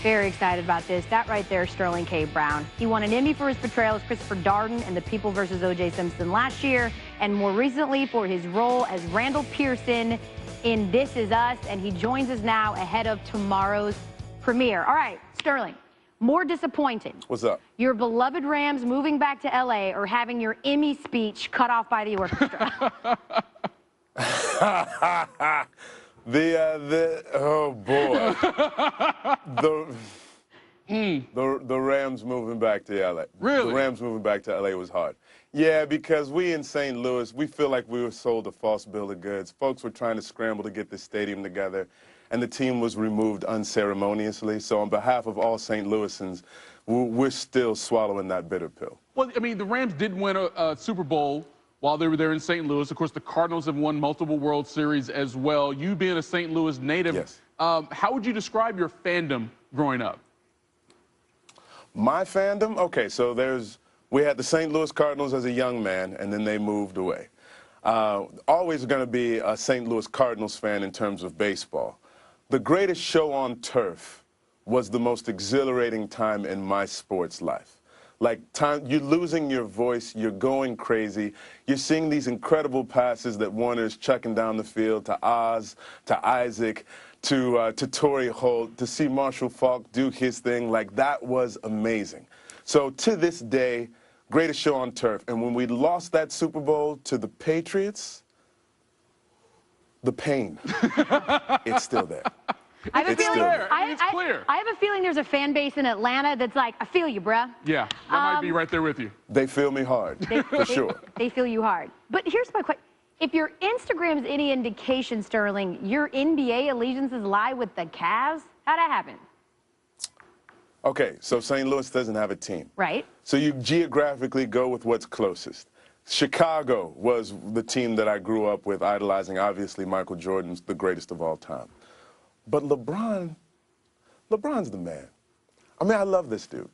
Very excited about this. That right there, Sterling K. Brown. He won an Emmy for his portrayal as Christopher Darden in The People vs. O.J. Simpson last year, and more recently for his role as Randall Pearson in This Is Us, and he joins us now ahead of tomorrow's premiere. All right, Sterling, more disappointing. What's up? Your beloved Rams moving back to L.A. or having your Emmy speech cut off by the orchestra? Oh boy, the Rams moving back to LA. Really? The Rams moving back to LA was hard. Yeah, because we in St. Louis, we feel like we were sold a false bill of goods. Folks were trying to scramble to get this stadium together, and the team was removed unceremoniously. So on behalf of all St. Louisans, we're still swallowing that bitter pill. Well, I mean, the Rams did win a Super Bowl while they were there in St. Louis. Of course, the Cardinals have won multiple World Series as well. You being a St. Louis native, yes. How would you describe your fandom growing up? My fandom? Okay, so we had the St. Louis Cardinals as a young man, and then they moved away. Always going to be a St. Louis Cardinals fan in terms of baseball. The greatest show on turf was the most exhilarating time in my sports life. Like, you're losing your voice, you're going crazy, you're seeing these incredible passes that Warner's chucking down the field to Oz, to Isaac, to Torrey Holt, to see Marshall Faulk do his thing. Like, that was amazing. So to this day, greatest show on turf. And when we lost that Super Bowl to the Patriots, the pain, it's still there. I have, clear. I have a feeling there's a fan base in Atlanta that's like, I feel you, bruh. Yeah, that might be right there with you. They feel me hard, for sure. They feel you hard. But here's my question. If your Instagram is any indication, Sterling, your NBA allegiances lie with the Cavs? How'd that happen? Okay, so St. Louis doesn't have a team. Right. So you geographically go with what's closest. Chicago was the team that I grew up with, idolizing. Obviously, Michael Jordan's the greatest of all time. But LeBron's the man. I mean, I love this dude.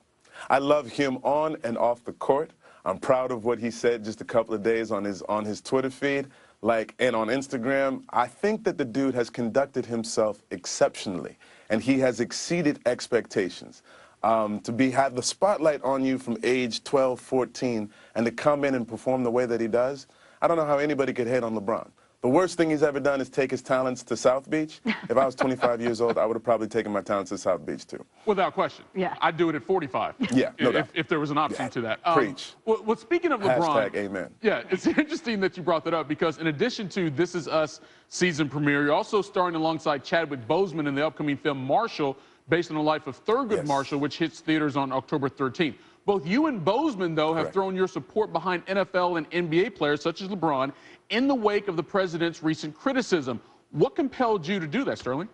I love him on and off the court. I'm proud of what he said just a couple of days on his Twitter feed, and on Instagram. I think that the dude has conducted himself exceptionally, and he has exceeded expectations. To have the spotlight on you from age 12, 14, and to come in and perform the way that he does, I don't know how anybody could hate on LeBron. The worst thing he's ever done is take his talents to South Beach. If I was 25 years old, I would have probably taken my talents to South Beach, too. Without question. Yeah. I'd do it at 45. Yeah, no doubt. If there was an option to that. Preach. Well, speaking of LeBron. #amen. Yeah, it's interesting that you brought that up because in addition to This Is Us season premiere, you're also starring alongside Chadwick Boseman in the upcoming film Marshall, based on the life of Thurgood Marshall, which hits theaters on October 13th. Both you and Boseman, though, have thrown your support behind NFL and NBA players such as LeBron in the wake of the president's recent criticism. What compelled you to do that, Sterling?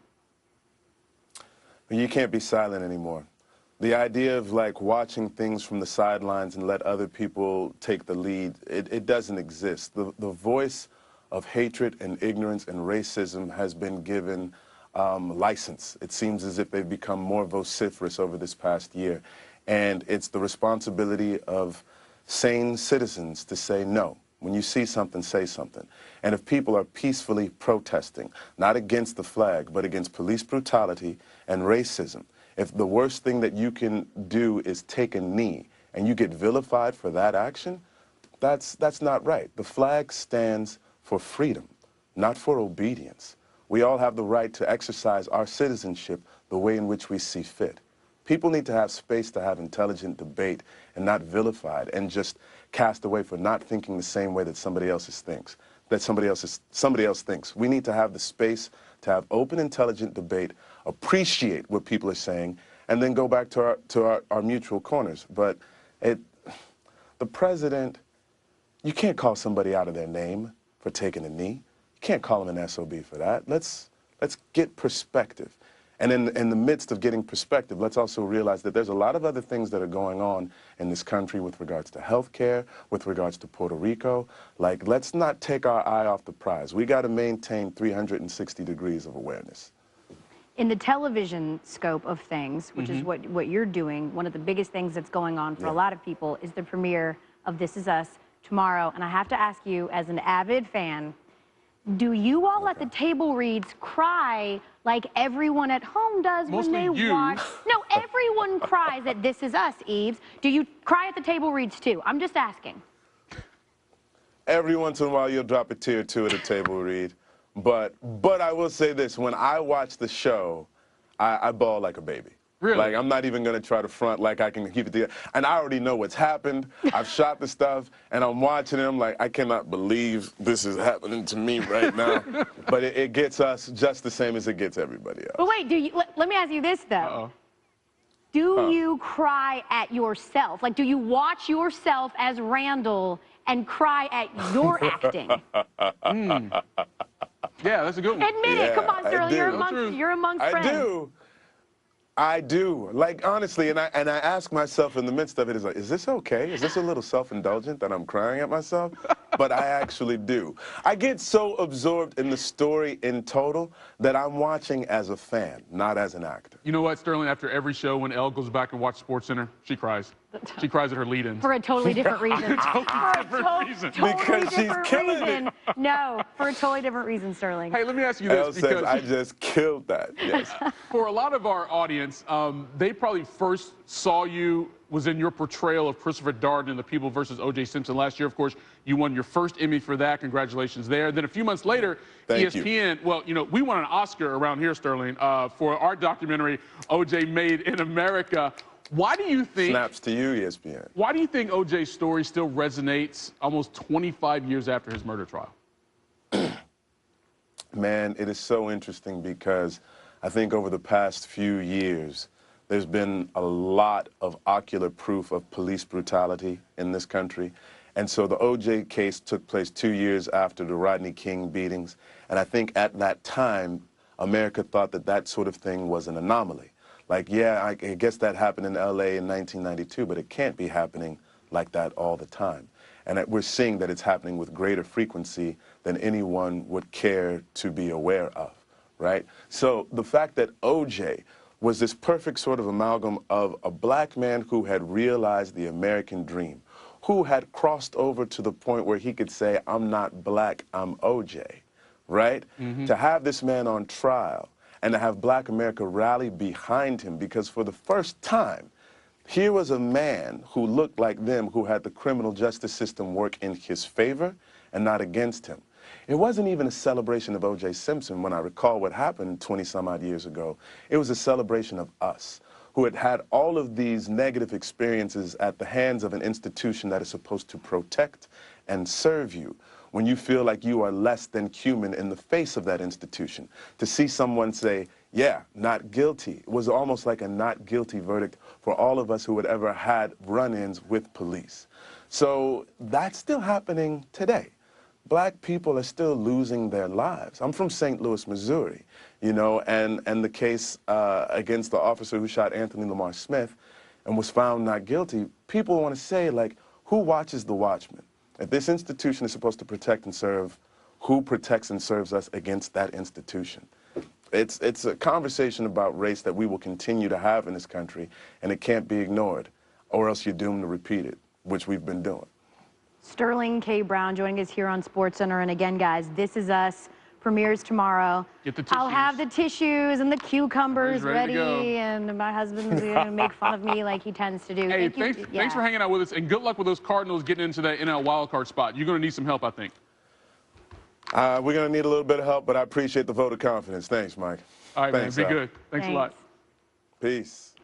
You can't be silent anymore. The idea of, watching things from the sidelines and let other people take the lead, it doesn't exist. The voice of hatred and ignorance and racism has been given license. It seems as if they've become more vociferous over this past year. And it's the responsibility of sane citizens to say no. When you see something, say something. And if people are peacefully protesting, not against the flag, but against police brutality and racism, if the worst thing that you can do is take a knee and you get vilified for that action, that's not right. The flag stands for freedom, not for obedience. We all have the right to exercise our citizenship the way in which we see fit. People need to have space to have intelligent debate and not vilified and just cast away for not thinking the same way that somebody else thinks. We need to have the space to have open, intelligent debate, appreciate what people are saying, and then go back to our mutual corners. But the president, you can't call somebody out of their name for taking a knee. You can't call them an SOB for that. Let's get perspective. And in the midst of getting perspective, let's also realize that there's a lot of other things that are going on in this country with regards to health care, with regards to Puerto Rico. Let's not take our eye off the prize. We got to maintain 360 degrees of awareness. In the television scope of things, which is what you're doing, one of the biggest things that's going on for a lot of people is the premiere of This Is Us tomorrow. And I have to ask you, as an avid fan, Do you all at the table reads cry like everyone at home does Mostly when they you. watch? No, everyone cries at This Is Us, Eaves. Do you cry at the table reads too? I'm just asking. Every once in a while, you'll drop a tear or two at a table read. But I will say this, when I watch the show, I bawl like a baby. Really? Like, I'm not even going to try to front like I can keep it together. And I already know what's happened. I've shot the stuff, and I'm watching it. I'm like, I cannot believe this is happening to me right now. But it gets us just the same as it gets everybody else. But wait, let me ask you this, though. Uh-oh. Do you cry at yourself? Like, do you watch yourself as Randall and cry at your acting? Yeah, that's a good one. Admit it. Come on, Sterling. You're amongst friends. I do. Like, honestly, and I ask myself in the midst of it, is this okay? Is this a little self-indulgent that I'm crying at myself? But I actually do. I get so absorbed in the story in total that I'm watching as a fan, not as an actor. You know what, Sterling? After every show, when Elle goes back and watches SportsCenter, she cries. She cries at her lead-ins. For a totally different reason. Totally different reason. Because she's killing it. No, for a totally different reason, Sterling. Hey, let me ask you this. Elle says, I just killed that. Yes. For a lot of our audience, they probably first saw you was in your portrayal of Christopher Darden in The People versus O.J. Simpson last year. Of course, you won your first Emmy for that. Congratulations there. Then a few months later, ESPN, well, you know, we won an Oscar around here, Sterling, for our documentary, O.J. Made in America. Why do you think... Snaps to you, ESPN. Why do you think O.J.'s story still resonates almost 25 years after his murder trial? Man, it is so interesting because I think over the past few years, there's been a lot of ocular proof of police brutality in this country. And so the O.J. case took place 2 years after the Rodney King beatings. And I think at that time, America thought that that sort of thing was an anomaly. Like, yeah, I guess that happened in L.A. in 1992, but it can't be happening like that all the time. And we're seeing that it's happening with greater frequency than anyone would care to be aware of, right? So the fact that O.J. was this perfect sort of amalgam of a black man who had realized the American dream, who had crossed over to the point where he could say, I'm not black, I'm O.J., right? To have this man on trial and to have black America rally behind him, because for the first time, here was a man who looked like them, who had the criminal justice system work in his favor and not against him. It wasn't even a celebration of O.J. Simpson when I recall what happened 20-some-odd years ago. It was a celebration of us, who had had all of these negative experiences at the hands of an institution that is supposed to protect and serve you. When you feel like you are less than human in the face of that institution, to see someone say, yeah, not guilty, it was almost like a not guilty verdict for all of us who had ever had run-ins with police. So that's still happening today. Black people are still losing their lives. I'm from St. Louis, Missouri, you know, and the case against the officer who shot Anthony Lamar Smith and was found not guilty, people want to say, like, who watches the watchmen? If this institution is supposed to protect and serve, who protects and serves us against that institution? It's a conversation about race that we will continue to have in this country, and it can't be ignored, or else you're doomed to repeat it, which we've been doing. Sterling K. Brown joining us here on SportsCenter. And again, guys, This Is Us premieres tomorrow. Get the tissues. I'll have the tissues and the cucumbers ready, and my husband's going to make fun of me like he tends to do. Hey, thanks for hanging out with us, and good luck with those Cardinals getting into that NL wildcard spot. You're going to need some help, I think. We're going to need a little bit of help, but I appreciate the vote of confidence. Thanks, Mike. All right, Thanks, man. Be good. Thanks a lot. Peace.